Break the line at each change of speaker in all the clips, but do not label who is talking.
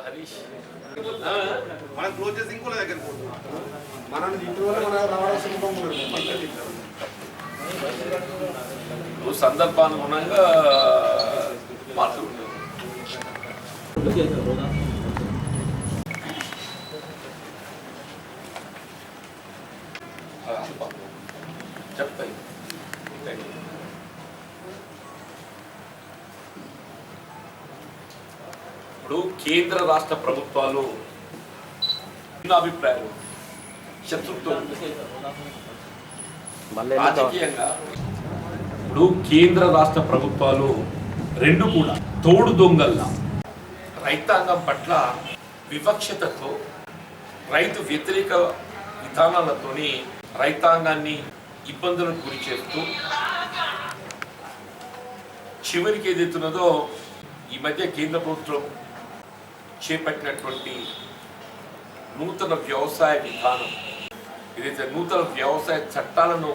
హరీష్
మనం క్లోజ్ చేసి ఇంకో దగ్గర
మనం ఇంటి వల్ల మనం రావాల్సిన
సందర్భానుగుణంగా మాట్లాడుతున్నాం. చెప్తాయి ఇప్పుడు కేంద్ర రాష్ట్ర ప్రభుత్వాలు అభిప్రాయాలు శత్రుత్వం రాజకీయంగా ఇప్పుడు కేంద్ర రాష్ట్ర ప్రభుత్వాలు రెండు కూడా తోడు దొంగల్లా రైతాంగం పట్ల వివక్షతతో రైతు వ్యతిరేక విధానాలతోని రైతాంగాన్ని ఇబ్బందులకు గురి చేస్తూ చివరికి ఏదైతున్నదో ఈ మధ్య కేంద్ర ప్రభుత్వం చేపట్టినటువంటి నూతన వ్యవసాయ విధానం ఏదైతే నూతన వ్యవసాయ చట్టాలను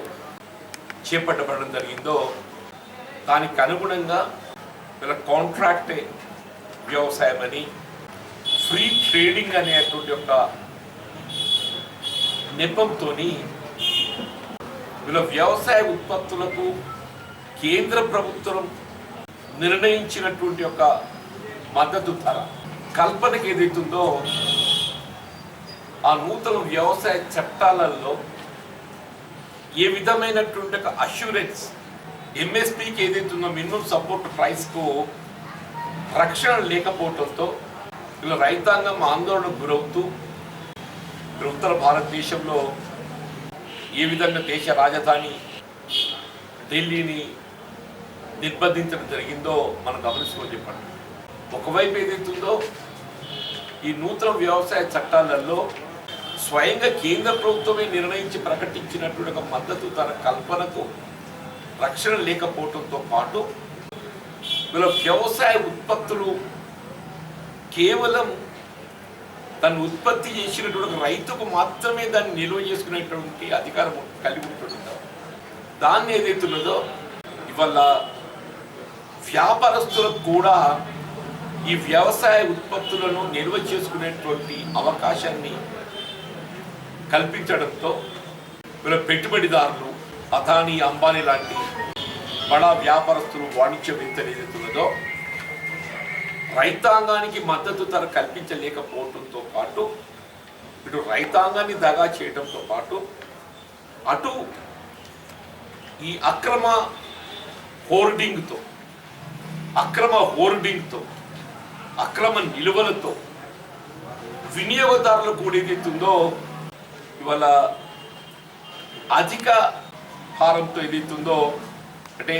చేపట్టబడడం జరిగిందో దానికి అనుగుణంగా వీళ్ళ కాంట్రాక్ట్ వ్యవసాయం అని ఫ్రీ ట్రేడింగ్ అనేటువంటి ఒక నెపంతో వీళ్ళ వ్యవసాయ ఉత్పత్తులకు కేంద్ర ప్రభుత్వం నిర్ణయించినటువంటి ఒక మద్దతు ధర కల్పనకి ఏదైతుందో ఆ నూతన వ్యవసాయ చట్టాలలో ఏ విధమైనటువంటి ఒక అష్యూరెన్స్ ఎంఎస్పీకి ఏదైతుందో మినిమం సపోర్ట్ ప్రైస్కు రక్షణ లేకపోవడంతో ఇలా రైతాంగం ఆందోళనకు గురవుతూ ఉత్తర భారతదేశంలో ఏ విధంగా దేశ రాజధాని ఢిల్లీని నిర్బంధించడం జరిగిందో మనం గమనించుకొని చెప్పండి. ఒకవైపు ఏదైతుందో ఈ నూతన వ్యవసాయ చట్టాలలో స్వయంగా కేంద్ర ప్రభుత్వమే నిర్ణయించి ప్రకటించినటువంటి ఒక మద్దతు ధర కల్పనకు రక్షణ లేకపోవడంతో పాటు వీళ్ళ వ్యవసాయ ఉత్పత్తులు కేవలం దాన్ని ఉత్పత్తి చేసినటువంటి రైతుకు మాత్రమే దాన్ని నిల్వ చేసుకునేటువంటి అధికారం కలిగి ఉంటుంటారు. దాన్ని ఏదైతున్నదో ఇవాళ వ్యాపారస్తులకు కూడా ఈ వ్యవసాయ ఉత్పత్తులను నిల్వ చేసుకునేటువంటి అవకాశాన్ని కల్పించడంతో వీళ్ళ పెట్టుబడిదారులు అదానీ అంబానీ లాంటి బడా వ్యాపారస్తులు వాణిజ్యవేత్తలు ఏదైతున్నదో రైతాంగానికి మద్దతు ధర కల్పించలేకపోవడంతో పాటు ఇటు రైతాంగాన్ని దగా చేయడంతో పాటు అటు ఈ అక్రమ హోర్డింగ్తో అక్రమ నిలువలతో వినియోగదారులకు కూడా ఏదైతుందో ఇవాళ అధిక భారంతో ఏదైతుందో అంటే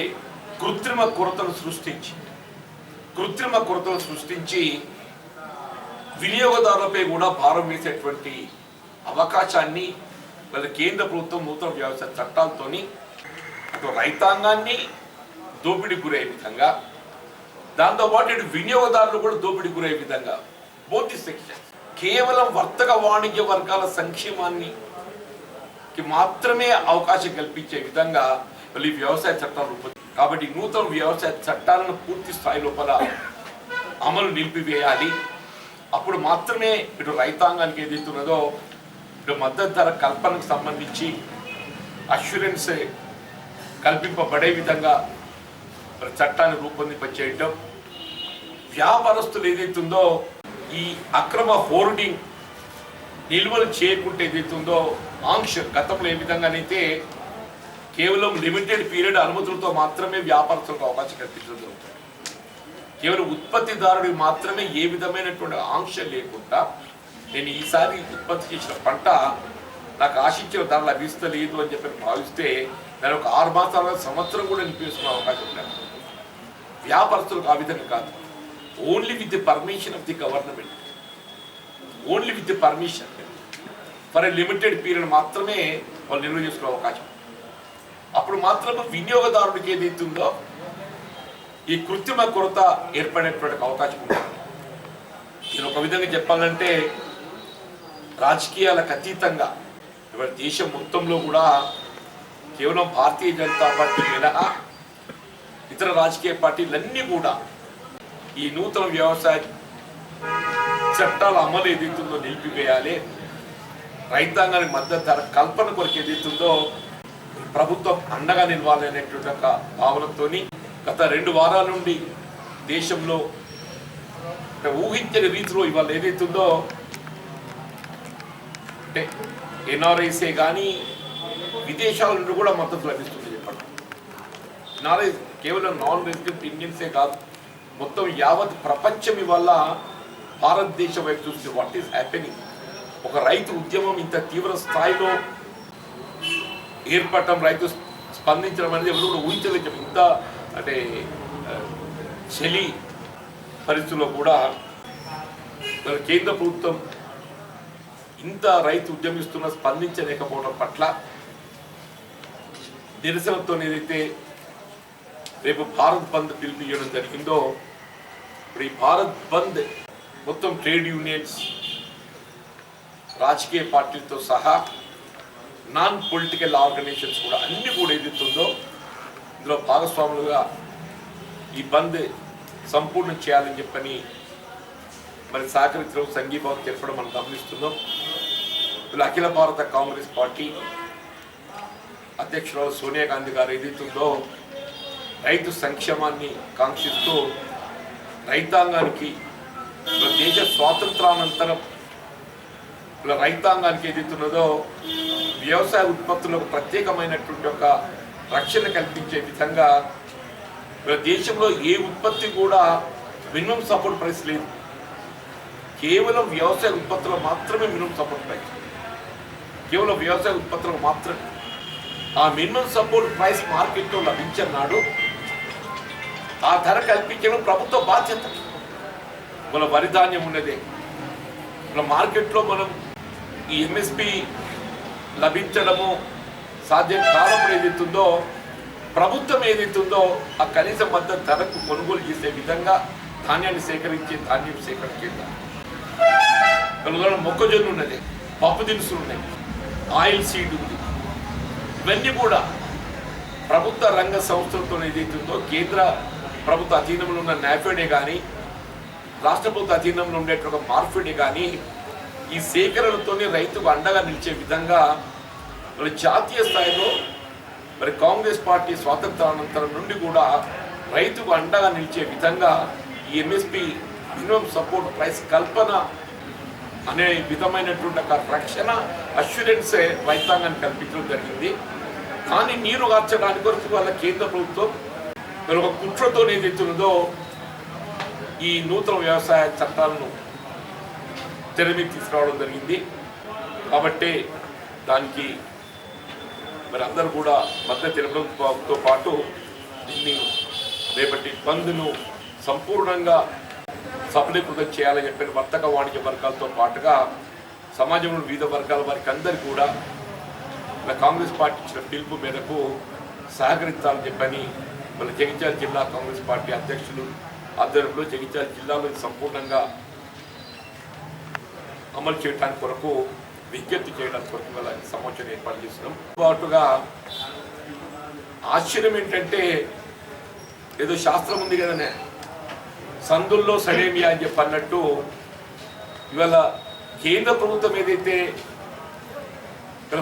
కృత్రిమ కొరతలు సృష్టించి వినియోగదారులపై కూడా భారం వేసేటువంటి అవకాశాన్ని లేదా కేంద్ర ప్రభుత్వం నూతన వ్యవసాయ చట్టాలతోని అటు రైతాంగాన్ని దోపిడీ గురయ్యే విధంగా దాంతోపాటు ఇటు వినియోగదారులు కూడా దోపిడీ గురయ్యే విధంగా బోత్ సెక్షన్ కేవలం వర్తక వాణిజ్య వర్గాల సంక్షేమాన్ని మాత్రమే అవకాశం కల్పించే విధంగా ఈ వ్యవసాయ చట్టాలు రూపొంది. కాబట్టి నూతన వ్యవసాయ చట్టాలను పూర్తి స్థాయి లోపల అమలు నిలిపివేయాలి. అప్పుడు మాత్రమే ఇటు రైతాంగానికి ఏదైతున్నదో ఇటు మద్దతు ధర కల్పనకు సంబంధించి అష్యూరెన్స్ కల్పింపబడే విధంగా చట్టాన్ని రూపొందింపచేయటం, వ్యాపారస్తులు ఏదైతుందో ఈ అక్రమ హోర్డింగ్ నిల్వలు చేయకుంటే ఏదైతుందో ఆంక్ష గతంలో ఏ విధంగానైతే కేవలం లిమిటెడ్ పీరియడ్ అనుమతులతో మాత్రమే వ్యాపారస్తులకు అవకాశం కల్పించడం జరుగుతుంది. కేవలం ఉత్పత్తిదారుడికి మాత్రమే ఏ విధమైనటువంటి ఆంక్ష లేకుండా నేను ఈసారి ఉత్పత్తి చేసిన పంట నాకు ఆశించిన ధర లభిస్తలేదు అని చెప్పి భావిస్తే దాని ఒక 6 మాసాల సంవత్సరం కూడా నిలిపేసుకునే అవకాశం లేదు. వ్యాపారస్తులకు ఆ విధంగా కాదు, only with the permission of the government, only with the permission for a limited period మాత్రమే వాళ్ళు నిల్వ చేసుకునే అవకాశం. అప్పుడు మాత్రమే వినియోగదారుడికి ఏదైతుందో ఈ కృత్రిమ కొరత ఏర్పడేటువంటి అవకాశం ఉంటుంది. నేను ఒక విధంగా చెప్పాలంటే రాజకీయాలకు అతీతంగా ఇవాళ దేశం మొత్తంలో కూడా కేవలం భారతీయ జనతా పార్టీ మినహా ఇతర రాజకీయ పార్టీలన్నీ కూడా ఈ నూతన వ్యవసాయ చట్టాల అమలు ఏదైతుందో నిలిపివేయాలి, రైతాంగానికి మద్దతు ధర కల్పన కొరకు ఏదైతుందో ప్రభుత్వం అండగా నిలవాలి అనేటువంటి ఒక భావనతో గత 2 వారాల నుండి దేశంలో ఊహించని రీతిలో ఇవాళ ఏదైతుందో అంటే ఎన్ఆర్ఐసే కానీ విదేశాల నుండి కూడా మద్దతు లభిస్తుంది చెప్పండి. ఎన్ఆర్ఐ కేవలం నాన్ రెసిడెంట్ ఇండియన్సే కాదు, మొత్తం యావత్ ప్రపంచం ఇవాళ భారతదేశం వైపు చూస్తుంది. What is happening? ఒక రైతు ఉద్యమం ఇంత తీవ్ర స్థాయిలో ఏర్పడటం, రైతు స్పందించడం అనేది ఎవరు కూడా ఊహించలేదు. ఇంత అంటే చలి పరిస్థితుల్లో కూడా కేంద్ర ప్రభుత్వం ఇంత రైతు ఉద్యమిస్తున్న స్పందించలేకపోవడం పట్ల నిరసనతో ఏదైతే రేపు భారత్ బంద్ పిలుపు ఇవ్వడం జరిగిందో, ఇప్పుడు ఈ భారత్ బంద్ మొత్తం ట్రేడ్ యూనియన్స్, రాజకీయ పార్టీలతో సహా నాన్ పొలిటికల్ ఆర్గనైజేషన్స్ కూడా అన్ని కూడా ఏదైతుందో ఇందులో భాగస్వాములుగా ఈ బంద్ సంపూర్ణం చేయాలని చెప్పని మరి సహకరించడం, సంఘీభావం తెలపడం మనం గమనిస్తున్నాం. ఇలా అఖిల భారత కాంగ్రెస్ పార్టీ అధ్యక్షురాలు సోనియా గాంధీ గారు ఏదైతుందో రైతు సంక్షేమాన్ని కాంక్షిస్తూ రైతాంగానికి దేశ స్వాతంత్రానంతరం ఇలా రైతాంగానికి ఏదైతున్నదో వ్యవసాయ ఉత్పత్తులకు ప్రత్యేకమైనటువంటి ఒక రక్షణ కల్పించే విధంగా దేశంలో ఏ ఉత్పత్తి కూడా మినిమం సపోర్ట్ ప్రైస్ లేదు. కేవలం వ్యవసాయ ఉత్పత్తులకు మాత్రమే మినిమం సపోర్ట్ ప్రైస్, కేవలం వ్యవసాయ ఉత్పత్తులకు మాత్రమే. ఆ మినిమం సపోర్ట్ ప్రైస్ మార్కెట్లో లభించన్నాడు ఆ ధర కల్పించడం ప్రభుత్వ బాధ్యత. మన వరి ధాన్యం ఉన్నదే మన మార్కెట్లో మనం ఈ ఎంఎస్పి లభించడము సాధ్యం కానప్పుడు ఏదైతుందో ప్రభుత్వం ఏదైతుందో ఆ కనీస మద్దతు ధరకు కొనుగోలు చేసే విధంగా ధాన్యాన్ని సేకరించే ధాన్యం సేకరించేద్దాం. మొక్కజొన్న ఉన్నది, పప్పు దినుసులు ఉన్నాయి, ఆయిల్ సీడ్ ఉంది. ఇవన్నీ కూడా ప్రభుత్వ రంగ సంస్థలతో ఏదైతుందో కేంద్ర ప్రభుత్వ అధీనంలో ఉన్న నాఫెడే కానీ రాష్ట్ర ప్రభుత్వ అధీనంలో ఉండేటువంటి మార్ఫెడే కానీ ఈ సేకరణతోనే రైతుకు అండగా నిలిచే విధంగా మరి జాతీయ స్థాయిలో మరి కాంగ్రెస్ పార్టీ స్వాతంత్రానంతరం నుండి కూడా రైతుకు అండగా నిలిచే విధంగా ఈ ఎంఎస్పి మినిమం సపోర్ట్ ప్రైస్ కల్పన అనే విధమైనటువంటి ఒక రక్షణ అష్యూరెన్సే రైతాంగాన్ని కల్పించడం జరిగింది. కానీ నీరు కార్చడానికి వరకు వాళ్ళ కేంద్ర ప్రభుత్వం మరి ఒక కుట్రతో ఏదైతున్నదో ఈ నూతన వ్యవసాయ చట్టాలను తెర మీద తీసుకురావడం జరిగింది. కాబట్టి దానికి మరి అందరూ కూడా మద్దతు తెలపడంతో పాటు దీన్ని రేపటి బంద్ను సంపూర్ణంగా సఫలీకృతం చేయాలని చెప్పిన వర్తక వాణిజ్య వర్గాలతో పాటుగా సమాజంలో వివిధ వర్గాల వారికి అందరికీ కూడా కాంగ్రెస్ పార్టీ ఇచ్చిన పిలుపు మేరకు సహకరించాలని చెప్పని మన జగిత్యాల జిల్లా కాంగ్రెస్ పార్టీ అధ్యక్షులు ఆధ్వర్యంలో జగిత్యాల జిల్లాలో సంపూర్ణంగా అమలు చేయడానికి కొరకు విజ్ఞప్తి చేయడానికి కొరకు గల సమాచారం ఏర్పాటు చేస్తున్నాం. పాటుగా ఆశ్చర్యం ఏంటంటే ఏదో శాస్త్రం ఉంది కదనే సందుల్లో సడేమియా అని చెప్పి అన్నట్టు ఇవాళ కేంద్ర ప్రభుత్వం ఏదైతే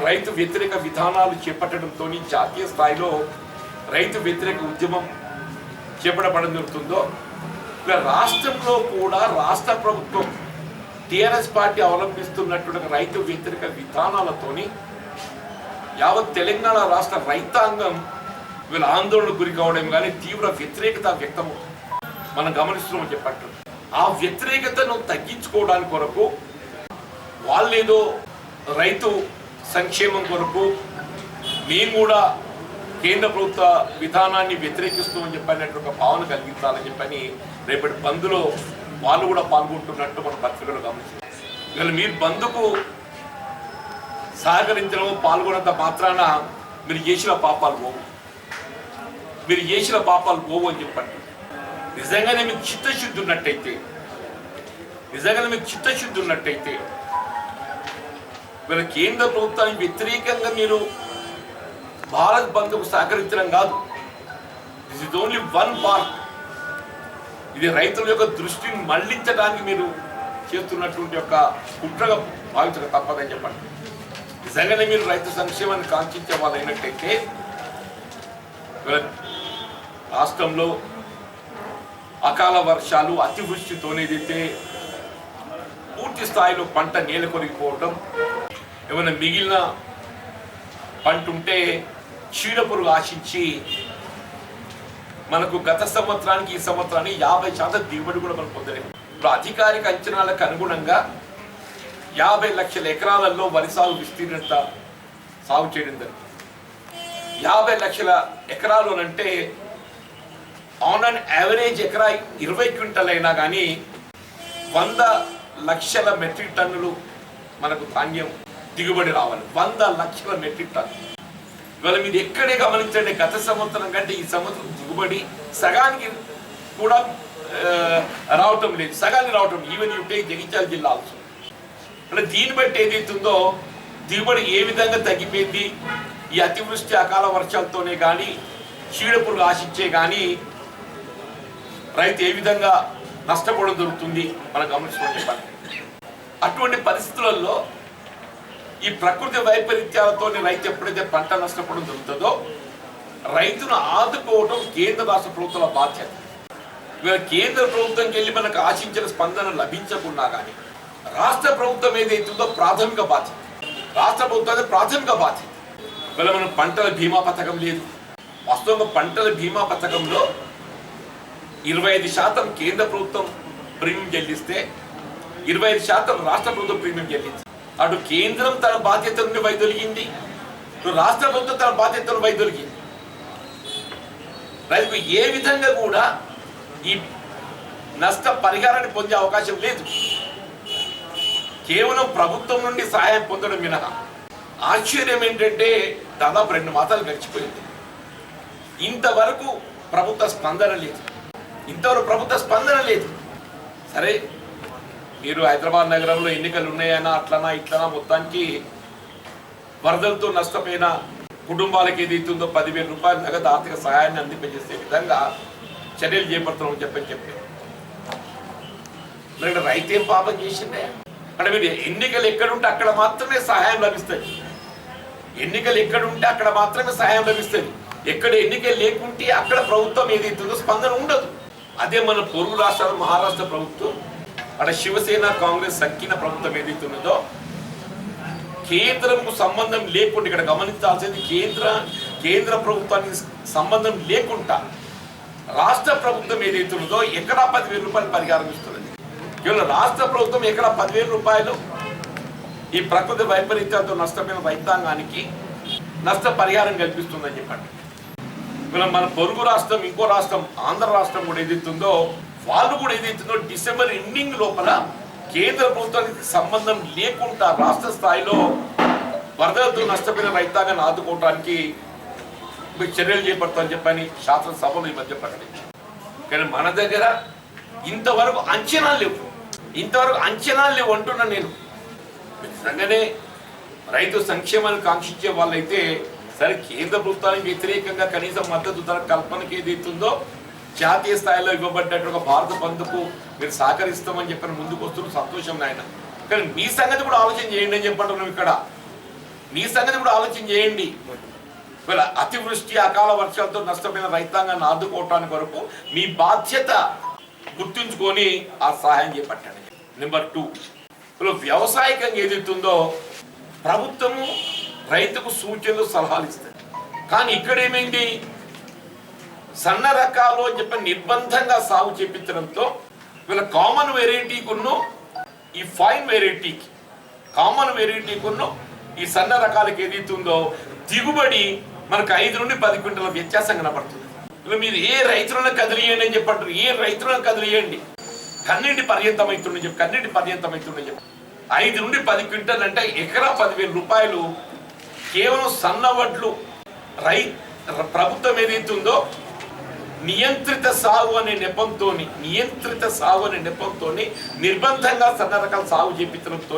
రైతు వ్యతిరేక విధానాలు చేపట్టడంతో జాతీయ స్థాయిలో రైతు వ్యతిరేక ఉద్యమం చేపట్టడం జరుగుతుందో ఇలా రాష్ట్రంలో కూడా రాష్ట్ర ప్రభుత్వం టీఆర్ఎస్ పార్టీ అవలంబిస్తున్నటువంటి రైతు వ్యతిరేక విధానాలతోని యావత్ తెలంగాణ రాష్ట్ర రైతాంగం వీళ్ళ ఆందోళనకు గురి కావడం కానీ తీవ్ర వ్యతిరేకత వ్యక్తం మనం గమనిస్తున్నామని చెప్పట్టు. ఆ వ్యతిరేకతను తగ్గించుకోవడానికి కొరకు వాళ్ళేదో రైతు సంక్షేమం కొరకు మేము కూడా కేంద్ర ప్రభుత్వ విధానాన్ని వ్యతిరేకిస్తామని చెప్పినట్టు ఒక భావన కలిగించాలని చెప్పని రేపటి బంద్లో వాళ్ళు కూడా పాల్గొంటున్నట్టు మన పత్రికలో గమనించారు. ఇవాళ మీరు బంద్కు సహకరించడం పాల్గొనంత మాత్రాన మీరు చేసిన పాపాలు పోవు, మీరు చేసిన పాపాలు పోవు అని చెప్పండి. నిజంగానే మీకు చిత్తశుద్ధి ఉన్నట్టయితే వీళ్ళ కేంద్ర ప్రభుత్వానికి వ్యతిరేకంగా మీరు భారత్ బంద్కు సహకరించడం కాదు. This is only one part. ఇది రైతుల యొక్క దృష్టిని మళ్లించడానికి మీరు చేస్తున్నటువంటి యొక్క కుట్రగా భావించక తప్పదని చెప్పండి. నిజంగానే మీరు రైతు సంక్షేమాన్ని కాంక్షించే వాళ్ళు అయినట్టయితే రాష్ట్రంలో అకాల వర్షాలు అతివృష్టితోనేదైతే పూర్తి స్థాయిలో పంట నేల కొరిగిపోవడం, ఏమైనా మిగిలిన పంట ఉంటే చీడపురుగు ఆశించి మనకు గత సంవత్సరానికి ఈ సంవత్సరానికి 50% దిగుబడి కూడా మనం పొందలేము. ఇప్పుడు అధికారిక అంచనాలకు అనుగుణంగా 50 లక్షల ఎకరాలలో వరి సాగు విస్తీర్ణత సాగు చేయడం జరిగింది. 50 లక్షల ఎకరాలు అంటే ఆన్ అండ్ యావరేజ్ ఎకరా 20 క్వింటల్ అయినా కానీ 100 లక్షల మెట్రిక్ టన్నులు మనకు ధాన్యం దిగుబడి రావాలి. 100 లక్షల మెట్రిక్ టన్నులు. ఇవాళ మీరు ఎక్కడే గమనించండి, గత సంవత్సరం కంటే ఈ సంవత్సరం దిగుబడి సగానికి కూడా రావటం లేదు, సగానికి రావటం. ఈవెన్ యూ టేక్ జగిత్యాల జిల్లా ఆల్సో. అంటే దీన్ని బట్టి ఏదైతుందో దిగుబడి ఏ విధంగా తగ్గిపోయింది, ఈ అతివృష్టి అకాల వర్షాలతోనే కానీ చీడపురుగు ఆశించే కానీ రైతు ఏ విధంగా నష్టపోవడం జరుగుతుంది మనం గమనించుకోండి చెప్పండి. అటువంటి పరిస్థితులలో ఈ ప్రకృతి వైపరీత్యాలతో రైతు ఎప్పుడైతే పంట నష్టపోవడం జరుగుతుందో రైతును ఆదుకోవడం కేంద్ర రాష్ట్ర ప్రభుత్వాల బాధ్యత. ఇవాళ కేంద్ర ప్రభుత్వంకి వెళ్ళి మనకు ఆశించిన స్పందన లభించకున్నా కానీ రాష్ట్ర ప్రభుత్వం ఏదైతుందో ప్రాథమిక బాధ్యత, రాష్ట్ర ప్రభుత్వం ప్రాథమిక బాధ్యత. ఇవాళ మనం పంటల బీమా పథకం లేదు. వాస్తవంగా పంటల బీమా పథకంలో 25% కేంద్ర ప్రభుత్వం ప్రీమియం చెల్లిస్తే 25% రాష్ట్ర ప్రభుత్వం ప్రీమియం చెల్లించింది. అటు కేంద్రం తన బాధ్యత నుండి వైదొలిగింది, ఇటు రాష్ట్ర ప్రభుత్వం తన బాధ్యతను వైదొలిగింది. రైతుకు ఏ విధంగా కూడా ఈ నష్ట పరిహారాన్ని పొందే అవకాశం లేదు. కేవలం ప్రభుత్వం నుండి సహాయం పొందడం మినహా. ఆశ్చర్యం ఏంటంటే దాదాపు 2 మాసాలు గడిచిపోయింది, ఇంతవరకు ప్రభుత్వ స్పందన లేదు. సరే, మీరు హైదరాబాద్ నగరంలో ఎన్నికలు ఉన్నాయన్నా అట్లనా ఇట్లనా మొత్తానికి వరదలతో నష్టపోయిన కుటుంబాలకు ఏదైతుందో 10,000 రూపాయల నగదు ఆర్థిక సహాయాన్ని అందింపజేసే విధంగా చర్యలు చేపడుతున్నామని చెప్పి లేదంటే రైతు ఏం పాపం చేసిందే అంటే మీరు ఎన్నికలు ఎక్కడుంటే అక్కడ మాత్రమే సహాయం లభిస్తుంది. ఎక్కడ ఎన్నికలు లేకుంటే అక్కడ ప్రభుత్వం ఏదైతుందో స్పందన ఉండదు. అదే మన పొరుగు రాష్ట్రాలు మహారాష్ట్ర ప్రభుత్వం, అక్కడ శివసేన కాంగ్రెస్ సంకీర్ణ ప్రభుత్వం ఏదైతున్నదో కేంద్రంకు సంబంధం లేకుండా, ఇక్కడ గమనించాల్సింది కేంద్ర ప్రభుత్వానికి సంబంధం లేకుండా రాష్ట్ర ప్రభుత్వం ఏదైతున్నదో ఎకరా 10,000 రూపాయలు పరిహారం ఇస్తున్నది. కేవలం రాష్ట్ర ప్రభుత్వం ఎకరా 10,000 రూపాయలు ఈ ప్రకృతి వైపరీత్యాలతో నష్టపోయిన రైతాంగానికి నష్ట పరిహారం కల్పిస్తుందని చెప్పండి. మన పొరుగు రాష్ట్రం, ఇంకో రాష్ట్రం ఆంధ్ర రాష్ట్రం కూడా ఏదైతుందో వాళ్ళు కూడా ఏదైతుందో డిసెంబర్ ఎండింగ్ లోపల కేంద్ర ప్రభుత్వానికి సంబంధం లేకుండా రాష్ట్ర స్థాయిలో వరదలతో నష్టపోయిన రైతాంగాన్ని ఆదుకోవడానికి చర్యలు చేపడతామని చెప్పని శాసనసభలో ఈ మధ్య ప్రకటించారు. కానీ మన దగ్గర ఇంతవరకు అంచనాలు లేవు అంటున్నా నేను. నిజంగానే రైతు సంక్షేమాన్ని కాంక్షించే వాళ్ళైతే సరే, కేంద్ర ప్రభుత్వానికి వ్యతిరేకంగా కనీసం మద్దతు ధర కల్పనకి ఏదైతుందో జాతీయ స్థాయిలో ఇవ్వబడ్డట్టు ఒక భారత బంధుకు మీరు సహకరిస్తామని చెప్పిన ముందుకు వస్తున్న సంతోషం నాయన. కానీ మీ సంగతి కూడా ఆలోచన చేయండి అని చెప్పంటున్నాం ఇక్కడ. మీ సంగతి కూడా ఆలోచన చేయండి. అతివృష్టి అకాల వర్షాలతో నష్టపోయిన రైతాంగాన్ని ఆదుకోవటానికి వరకు మీ బాధ్యత గుర్తుంచుకొని ఆ సహాయం చేపట్టండి. నెంబర్ 2, వ్యవసాయకంగా ఏదైతుందో ప్రభుత్వము రైతుకు సూచనలు సలహాలు ఇస్తుంది. కానీ ఇక్కడ ఏమైంది, సన్న రకాలు అని చెప్పి నిర్బంధంగా సాగు చేపించడంతో వీళ్ళ కామన్ వెరైటీకును ఈ ఫైన్ వెరైటీకి ఈ సన్న రకాలకు ఏదైతుందో దిగుబడి మనకు 5 నుండి 10 క్వింటల వ్యత్యాసం కనబడుతుంది. ఇలా మీరు ఏ రైతులను కదిలియండి అని చెప్పంటారు, ఏ రైతులను కదిలియండి, కన్నీటి పర్యంతమవుతుండని చెప్పి 5 నుండి 10 క్వింటల్ అంటే ఎకరా 10,000 రూపాయలు కేవలం సన్న వడ్లు ప్రభుత్వం ఏదైతుందో నియంత్రిత సాగు అనే నెపంతో నిర్బంధంగా సన్న రకాల సాగు చేపించడంతో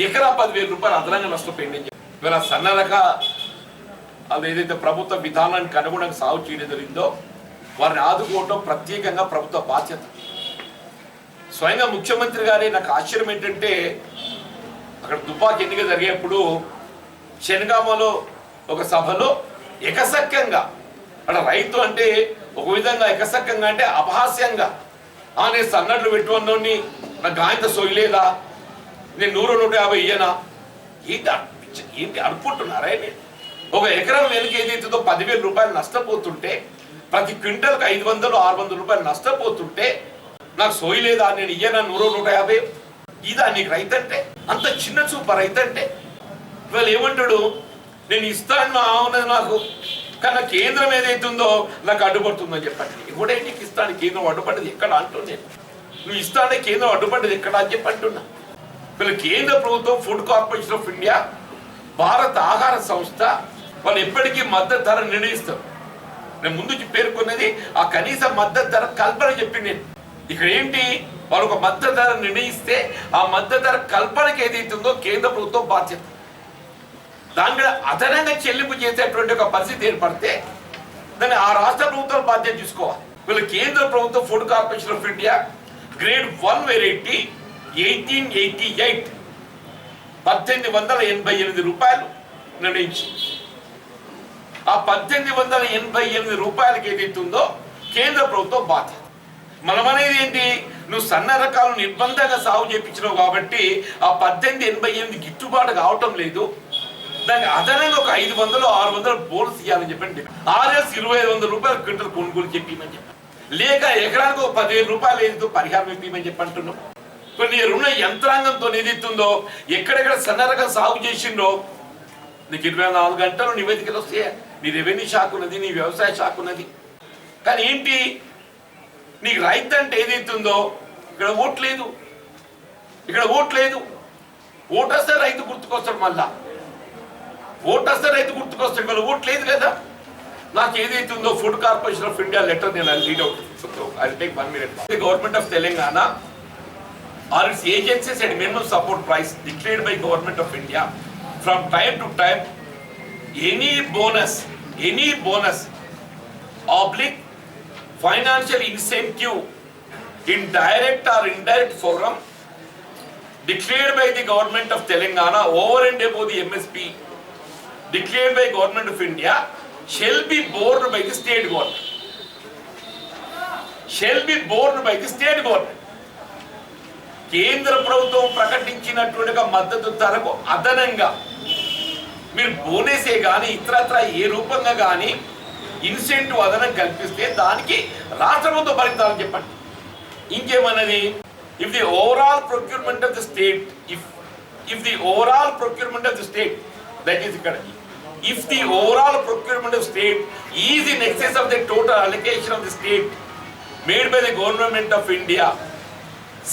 ఎకరా 10,000 రూపాయలు అదనంగా నష్టపోయింది అని చెప్పి. ఇవాళ సన్న రకాలు ఏదైతే ప్రభుత్వ విధానానికి అనుగుణంగా సాగు చేయడం జరిగిందో వారిని ఆదుకోవటం ప్రత్యేకంగా ప్రభుత్వ బాధ్యత. స్వయంగా ముఖ్యమంత్రి గారే నాకు ఆశ్చర్యం ఏంటంటే అక్కడ తుపాకీ ఎన్నిక జరిగేప్పుడు చెనగామలో ఒక సభలో ఎకసక్యంగా అక్కడ రైతు అంటే ఒక విధంగా ఎకసక్యంగా అంటే అపహాస్యంగా నేను సన్నడ్లు పెట్టుకున్నోని నాకు గాయంత సొయ్యలేదా, నేను 100-150 ఇయ్యనా, ఏంటి అనుకుంటున్నారా? ఒక ఎకరం వెనుక ఏదైతుందో 10,000 రూపాయలు నష్టపోతుంటే, ప్రతి క్వింటల్కి 500-600 రూపాయలు నష్టపోతుంటే నాకు సోయలేదా, నేను ఇయ్యనా 100-150, ఇదా నీకు రైతు అంటే? అంత చిన్న చూప రైతు అంటే. ఇవాళ ఏమంటాడు, నేను ఇస్తాను అవునది నాకు, కానీ కేంద్రం ఏదైతుందో నాకు అడ్డుపడుతుందని చెప్పండి. ఇప్పుడే నీకు ఇస్తాను, కేంద్రం అడ్డుపడ్డది ఎక్కడ అంటున్నా, నువ్వు ఇస్తానే కేంద్రం అడ్డుపడ్డది ఎక్కడ అని చెప్పి అంటున్నా. వీళ్ళు కేంద్ర ప్రభుత్వం, ఫుడ్ కార్పొరేషన్ ఆఫ్ ఇండియా, భారత ఆహార సంస్థ వాళ్ళు ఎప్పటికీ మద్దతు ధర నిర్ణయిస్తారు. నేను ముందు పేర్కొన్నది ఆ కనీస మద్దతు ధర కల్పన చెప్పి నేను ఇక్కడ ఏంటి, వాళ్ళు ఒక మద్దతు ధర నిర్ణయిస్తే ఆ మద్దతు ధర కల్పనకి ఏదైతుందో కేంద్ర ప్రభుత్వం బాధ్యత. దాని మీద అదనంగా చెల్లింపు చేసేటువంటి ఒక పరిస్థితి ఏర్పడితే దాన్ని ఆ రాష్ట్ర ప్రభుత్వాలు బాధ్యత తీసుకోవాలి. వీళ్ళు కేంద్ర ప్రభుత్వం food Corporation of India grade 1 variety 1888 1888 రూపాయలు నిర్ణయించి, ఆ 1888 రూపాయలకి ఏదైతుందో కేంద్ర ప్రభుత్వం బాధ్యత. మనం అనేది ఏంటి, నువ్వు సన్న రకాలు నిర్బంధంగా సాగు చేయించినావు కాబట్టి ఆ 1888 గిట్టుబాటు కావటం లేదు, దానికి అదనంగా ఒక 500-600 బోనస్ ఇవ్వాలని చెప్పండి. RS 2,500 రూపాయలు క్వింటల్ కొనుగోలు చెప్పమని చెప్పి, లేక ఎకరానికి ఒక 10,000 రూపాయలు ఏదో పరిహారం ఇప్పమని చెప్పి అంటున్నాం. కొన్ని రుణ యంత్రాంగంతో ఏదైతుందో ఎక్కడెక్కడ సన్న రకం సాగు చేసిండో నీకు 24 గంటలు నివేదికలు వస్తాయి. నీ రెవెన్యూ శాఖ ఉన్నది, నీ వ్యవసాయ శాఖ ఉన్నది, కానీ ఏంటి నీకు రైతు అంటే ఏదైతుందో ఇక్కడ ఓట్లేదు, ఇక్కడ ఓట్లేదు. ఓటొస్తే రైతు గుర్తుకొస్తాడు, మళ్ళా ఓటొస్తే రైతు గుర్తుకొస్తాడు, మళ్ళీ ఓట్లేదు కదా. నాకు ఏదైతుందో Food Corporation of India letter నేను read out, I take 1 minute. The government of Telangana or its agencies at minimum support price declared by government of India from time to time any bonus oblique financial incentive in direct or indirect form declared by the government of Telangana over and above the MSP declared by government of India shall be borne by the state government. Shall be borne by the state government. కేంద్ర ప్రభుత్వం ప్రకటించినటువంటి మద్దతు ధరకు అదనంగా మీరు బోనసే కానీ ఇతరత్ర ఏ రూపంగా కానీ ఇన్సెంటివ్ అదనం కల్పిస్తే దానికి రాష్ట్ర ప్రభుత్వం భరించాలని చెప్పండి. ఇంకేమన్నది, if the overall procurement of the state if the overall procurement of the state that is ఇక్కడ if the overall procurement of state is in excess of the total allocation of the state made by the government of India,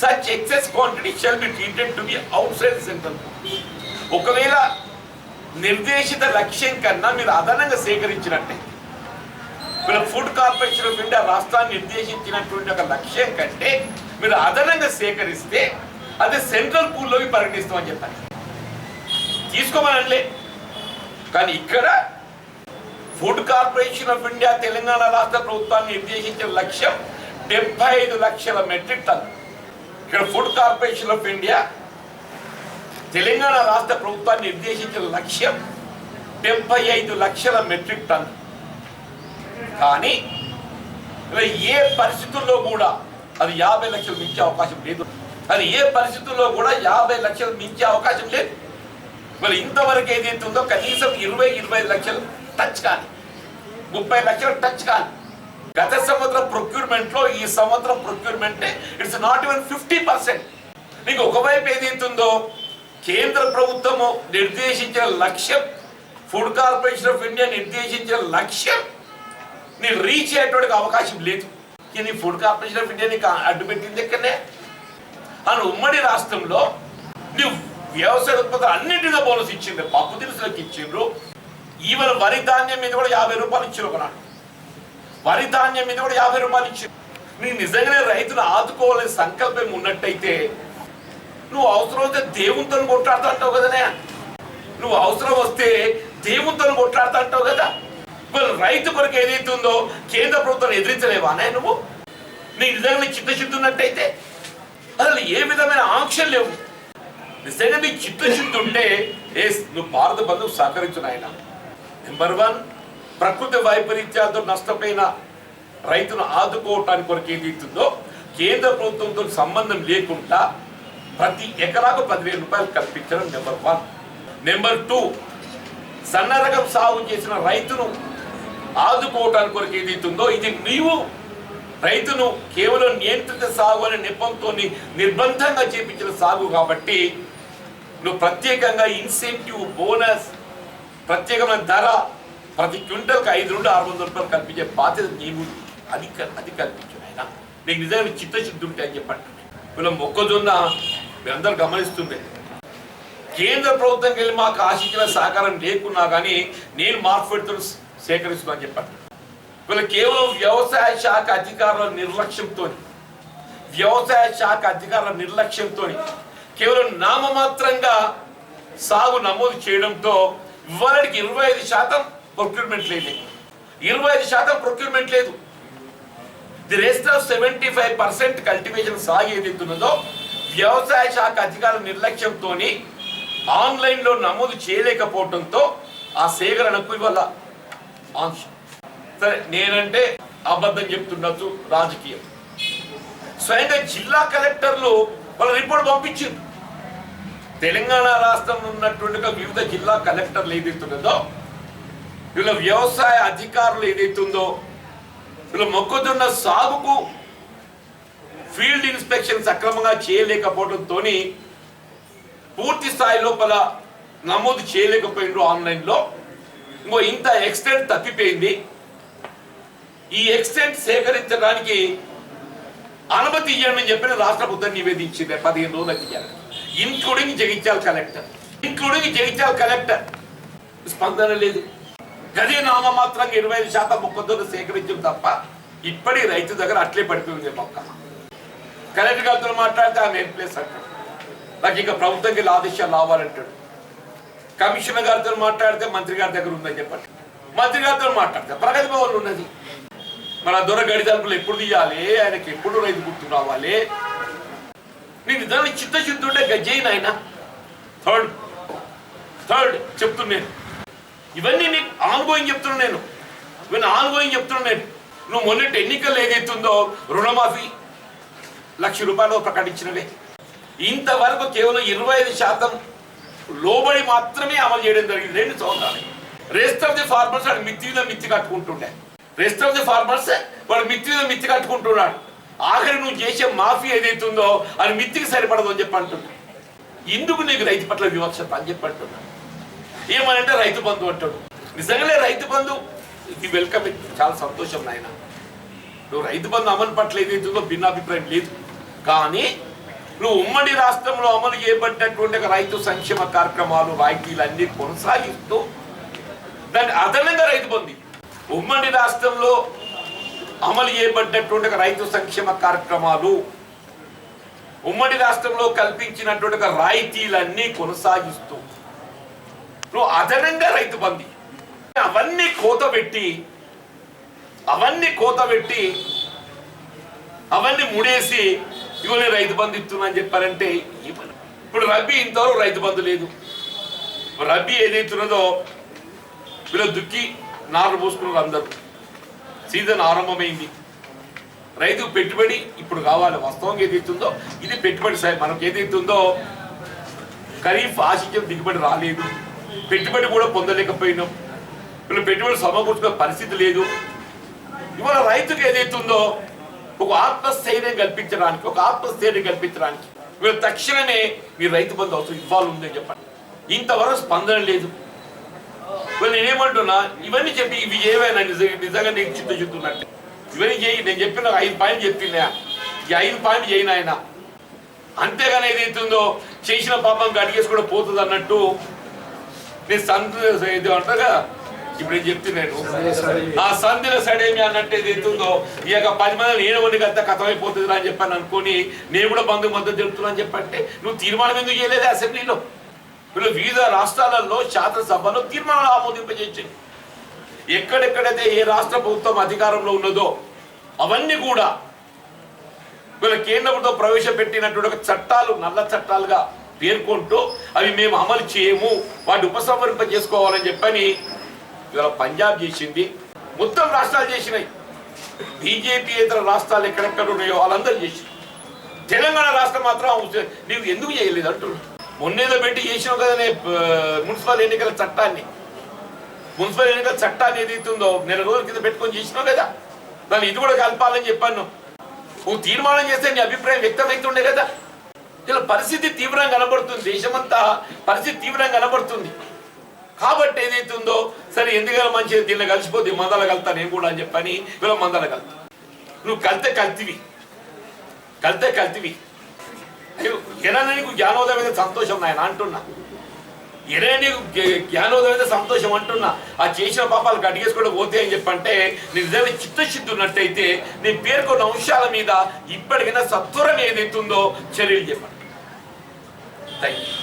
such excess quantity shall be treated to be outside the central. ఒకవేళ నిర్దేశిత లక్ష్యం కన్నా మీరు అదనంగా సేకరించినట్టే, food Corporation of India రాష్ట్రాన్ని నిర్దేశించినటువంటి ఒక లక్ష్యం కంటే మీరు అదనంగా సేకరిస్తే అది సెంట్రల్ పూల్లోకి పరిగణిస్తామని చెప్పాలి, తీసుకోమనలే. కానీ ఇక్కడ food Corporation of India Telangana రాష్ట్ర ప్రభుత్వాన్ని నిర్దేశించిన లక్ష్యం 75 లక్షల మెట్రిక్ టన్. ఇక్కడ food Corporation of India Telangana రాష్ట్ర ప్రభుత్వాన్ని నిర్దేశించిన లక్ష్యం 75 లక్షల మెట్రిక్ టన్. కానీ ఏ పరిస్థితుల్లో కూడా అది 50 లక్షలు మించే అవకాశం లేదు, అది ఏ పరిస్థితుల్లో కూడా 50 లక్షలు మించే అవకాశం లేదు. మరి ఇంతవరకు ఏదైతుందో కనీసం 20-25 లక్షలు టచ్ కానీ 30 లక్షలు టచ్ కానీ. గత సంవత్సరం ప్రొక్యూర్మెంట్ లో ఈ సంవత్సరం ప్రొక్యూర్మెంట్ ఇట్స్ నాట్ ఈవెన్ 50%. నీకు ఒకవైపు ఏదైతుందో కేంద్ర ప్రభుత్వము నిర్దేశించిన లక్ష్యం, ఫుడ్ కార్పొరేషన్ ఆఫ్ ఇండియా నిర్దేశించిన లక్ష్యం నీ రీచ్ అయ్యేటువంటి అవకాశం లేదు. నీ ఫుడ్ కార్పొరేషన్ ఆఫ్ ఇండియా నీకు అడ్డుపెట్టింది ఎక్కడనే అని ఉమ్మడి రాష్ట్రంలో నువ్వు వ్యవసాయ ఉత్పత్తులు అన్నింటిగా బోనస్ ఇచ్చిండ్రు, పప్పు దినుసులకు ఇచ్చిండ్రు. ఈవెన్ వరి ధాన్యం మీద కూడా 50 రూపాయలు ఇచ్చిండ్రు. ఒకనాడు వరి ధాన్యం మీద కూడా 50 రూపాయలు ఇచ్చిండ్రు. నీకు నిజంగానే రైతులు ఆదుకోవాలని సంకల్పం ఉన్నట్టయితే నువ్వు అవసరం వస్తే దేవునితో కొట్లాడుతూ అంటావు కదనే, నువ్వు అవసరం వస్తే దేవునితో కొట్లాడుతూ అంటావు కదా. రైతు కొరకు ఏదైతుందో కేంద్ర ప్రభుత్వం ఎదిరించలేవా అనే నువ్వు, నీకు నిజంగా చిత్తశుద్ధి ఉన్నట్టయితే అసలు ఏ విధమైన ఆంక్షలు లేవు. నిజంగా నీకు చిత్తశుద్ధి ఉంటే నువ్వు భారత బంధువు సహకరించు నాయన. నెంబర్ 1, ప్రకృతి వైపరీత్యాలతో నష్టపోయిన రైతును ఆదుకోవటానికి కొరకు ఏది ఇస్తుందో కేంద్ర ప్రభుత్వంతో సంబంధం లేకుండా ప్రతి ఎకరాకు 10,000 రూపాయలు కల్పించడం నెంబర్ 1. నెంబర్ 2, సన్న రకం సాగు చేసిన రైతును ఆదుకోవటానికి కొరకు ఏది ఇస్తుందో ఇది నీవు రైతును కేవలం నియంత్రిత సాగు అనే నెపంతో నిర్బంధంగా చేపించిన సాగు కాబట్టి నువ్వు ప్రత్యేకంగా ఇన్సెంటివ్, బోనస్, ప్రత్యేకమైన ధర ప్రతి క్వింటల్కి 500 నుండి 600 రూపాయలు కల్పించే బాధ్యత నీవు అది కల్పించు ఆయన. నీకు నిజంగా చిత్తశుద్ధి ఉంటే అని చెప్పండి. వీళ్ళ మొక్కజొన్న మీరందరూ గమనిస్తుంది. కేంద్ర ప్రభుత్వంకి వెళ్ళి మాకు ఆశించిన సహకారం లేకున్నా కానీ నేను మార్కెట్తో సేకరిస్తున్నాను చెప్పండి. వీళ్ళు కేవలం వ్యవసాయ శాఖ అధికారుల నిర్లక్ష్యంతో కేవలం నామమాత్రంగా సాగు నమోదు చేయడంతో ఇవాళకి 25% ప్రొక్యూర్మెంట్ లేదు. 25% ప్రొక్యూర్మెంట్ లేదు. ది రెస్ట్ ఆఫ్ 75% కల్టివేషన్ సాగు ఏదైతున్నదో వ్యవసాయ శాఖ అధికారుల నిర్లక్ష్యంతో ఆన్లైన్లో నమోదు చేయలేకపోవడంతో ఆ సేకరణకు ఇవాళ ఆంక్ష. సరే, నేనంటే అబద్ధం చెప్తున్నట్టు రాజకీయం. స్వయంగా జిల్లా కలెక్టర్లు వాళ్ళ రిపోర్ట్ పంపించారు. తెలంగాణ రాష్ట్రంలో ఉన్నటువంటి వివిధ జిల్లా కలెక్టర్లు ఏదైతున్నదో వీళ్ళ వ్యవసాయ అధికారులు ఏదైతుందో వీళ్ళ మొక్కజొన్న సాగుకు ఫీల్డ్ ఇన్స్పెక్షన్ సక్రమంగా చేయలేకపోవడంతో పూర్తి స్థాయి లోపల నమోదు చేయలేకపోయినారు ఆన్లైన్లో. ఇంకో ఇంత ఎక్స్టెంట్ తప్పిపోయింది. ఈ ఎక్స్టెంట్ సేకరించడానికి అనుమతి ఇవ్వని చెప్పిన రాష్ట్ర ప్రభుత్వం నివేదించింది 15 రోజులు ఇవ్వాలి. ఇంక్లూడింగ్ జగిత్యాల కలెక్టర్ స్పందన లేదు. గదే నామమాత్రంగా 25% మొక్కజొన్న సేకరించడం తప్ప ఇప్పటి రైతు దగ్గర అట్లే పడిపోయింది మొక్క. కలెక్టర్ గారితో మాట్లాడితే ఆమె ఏం ప్లేస్ అంటాడు, నాకు ఇంకా ప్రభుత్వంకి వెళ్ళి ఆదేశాలు రావాలంటాడు. కమిషనర్ గారితో మాట్లాడితే మంత్రి గారి దగ్గర ఉందని చెప్పండి. మంత్రి గారితో మాట్లాడితే ప్రగతి భవన్ ఉన్నది. మన దొర గడి తలుపులు ఎప్పుడు తీయాలి, ఆయనకి ఎప్పుడు రైతు గుర్తు రావాలి. నేను దాన్ని చిత్తశుద్ధి ఉంటే గజ్జయిన ఆయన. థర్డ్ చెప్తున్నాను, ఇవన్నీ నీకు ఆన్గోయింగ్ చెప్తున్నాను నేను. నువ్వు మొన్నటి ఎన్నికలు ఏదైతుందో రుణమాఫీ 1,00,000 రూపాయలు ప్రకటించినవే. ఇంతవరకు కేవలం 25% లోబడి మాత్రమే అమలు చేయడం జరిగింది 2 సంవత్సరాలు. రెస్ట్ ఆఫ్ ది ఫార్మర్స్ వాడు మిత్తి కట్టుకుంటుండే. వాడు మిత్తి కట్టుకుంటున్నాడు. ఆఖరి నువ్వు చేసే మాఫీ ఏదైతుందో అది మిత్తికి సరిపడదు అని చెప్పి అంటున్నా. ఎందుకు నీకు రైతు పట్ల వివక్షత అని చెప్పి అంటున్నా. ఏమనంటే రైతు బంధు అంటాడు. నిజంగానే రైతు బంధు ఇది వెల్కమ్, చాలా సంతోషం నాయన. నువ్వు రైతు బంధు అమలు పట్ల ఏదైతుందో భిన్నాభిప్రాయం లేదు. కానీ నువ్వు ఉమ్మడి రాష్ట్రంలో అమలు చేయబడినటువంటి రైతు సంక్షేమ కార్యక్రమాలు, రాయితీలు అన్ని కొనసాగిస్తూ దాన్ని అదనంగా రైతు బంధు ఉమ్మడి రాష్ట్రంలో అమలు చేయబడినటువంటి రైతు సంక్షేమ కార్యక్రమాలు, ఉమ్మడి రాష్ట్రంలో కల్పించినటువంటి రాయితీలన్నీ కొనసాగిస్తూ నువ్వు అదనంగా రైతు బంధు అవన్నీ కోత పెట్టి అవన్నీ ముడేసి ఇవన్నీ రైతు బంధు ఇస్తున్నా అని చెప్పారంటే ఇప్పుడు రబీ ఇంతవరకు రైతు బంధు లేదు. రబీ ఏదైతున్నదో వీళ్ళు దుక్కి నారు పోసుకున్నారు. అందరూ సీజన్ ఆరంభమైంది. రైతుకు పెట్టుబడి ఇప్పుడు కావాలి. వాస్తవంగా ఏదైతుందో ఇది పెట్టుబడి సార్. మనకు ఏదైతుందో ఖరీఫ్ ఆశించిన దిగుబడి రాలేదు, పెట్టుబడి కూడా పొందలేకపోయినాం. వీళ్ళు పెట్టుబడి సమకూర్చుకునే పరిస్థితి లేదు. ఇవాళ రైతుకు ఏదైతుందో ఒక ఆత్మస్థైర్యం కల్పించడానికి వీళ్ళు తక్షణమే మీ రైతు బంధు అవసరం ఇవ్వాలి ఉందని చెప్పండి. ఇంతవరకు స్పందన లేదు. నేనేమంటున్నా, ఇవన్నీ చెప్పి ఇవి ఏవైనా నిజంగా నీకు చిత్తశుద్ధున్నట్టు ఇవన్నీ చేయి. నేను చెప్పిన 5 పాయింట్లు చెప్పినా, ఈ 5 పాయింట్లు చేయను ఆయన. అంతేగాని ఏదైతుందో చేసిన పాపం గడిగేసి కూడా పోతుంది అన్నట్టు నేను సందేహం అంటారా. ఇప్పుడు ఏం చెప్తున్నాను, ఆ సంధిలో సడేమి అన్నట్టు ఏదైతుందో ఈ యొక్క 10 మంది నేను కొన్ని అంతా కథమైపోతుంది అని చెప్పాను అనుకొని నేను కూడా బంధువు మద్దతు తెలుపుతున్నా అని చెప్పంటే నువ్వు తీర్మానం ఎందుకు చేయలేదు అసెంబ్లీలో? వీళ్ళు వివిధ రాష్ట్రాలలో శాసనసభలో తీర్మానాలు ఆమోదింపజేసింది. ఎక్కడెక్కడైతే ఏ రాష్ట్ర ప్రభుత్వం అధికారంలో ఉన్నదో అవన్నీ కూడా వీళ్ళ కేంద్ర ప్రభుత్వం ప్రవేశపెట్టినటువంటి ఒక చట్టాలు నల్ల చట్టాలుగా పేర్కొంటూ అవి మేము అమలు చేయము, వాటి ఉపసంహరింప చేసుకోవాలని చెప్పని ఇవాళ పంజాబ్ చేసింది, మొత్తం రాష్ట్రాలు చేసినాయి. బీజేపీ ఇతర రాష్ట్రాలు ఎక్కడెక్కడ ఉన్నాయో వాళ్ళందరూ చేసి, తెలంగాణ రాష్ట్రం మాత్రం నీవు ఎందుకు చేయలేదు అంటున్నాడు. మొన్నేదో పెట్టి చేసినావు కదా మున్సిపల్ ఎన్నికల చట్టాన్ని, మున్సిపల్ ఎన్నికల చట్టాన్ని ఏదైతుందో నెల రోజుల కింద పెట్టుకొని చేసినావు కదా, దాన్ని ఇది కూడా కలపాలని చెప్పాను. నువ్వు తీర్మానం చేస్తే నీ అభిప్రాయం వ్యక్తమవుతుండే కదా. ఇలా పరిస్థితి తీవ్రంగా కనబడుతుంది, దేశమంతా పరిస్థితి తీవ్రంగా కనబడుతుంది. కాబట్టి ఏదైతుందో సరే ఎందుకైనా మంచిది, దీన్ని కలిసిపోతే మందల కలుతా నేను కూడా అని చెప్పని ఇలా మందల కలుతా. నువ్వు కలితే కల్తివి అయ్యో ఏదైనా నీకు జ్ఞానోదయం మీద సంతోషం నాయన అంటున్నా, ఏదైనా నీకు జ్ఞానోదయం మీద సంతోషం అంటున్నా. ఆ చేసిన పాపాలు కడిగేసుకోవడం పోతే అని చెప్పంటే నీ నిజంగా చిత్తశుద్ధి ఉన్నట్టయితే నేను పేర్కొన్న అంశాల మీద ఇప్పటికైనా సత్వరం ఏదైతుందో చర్యలు చెప్పండి. Thank you.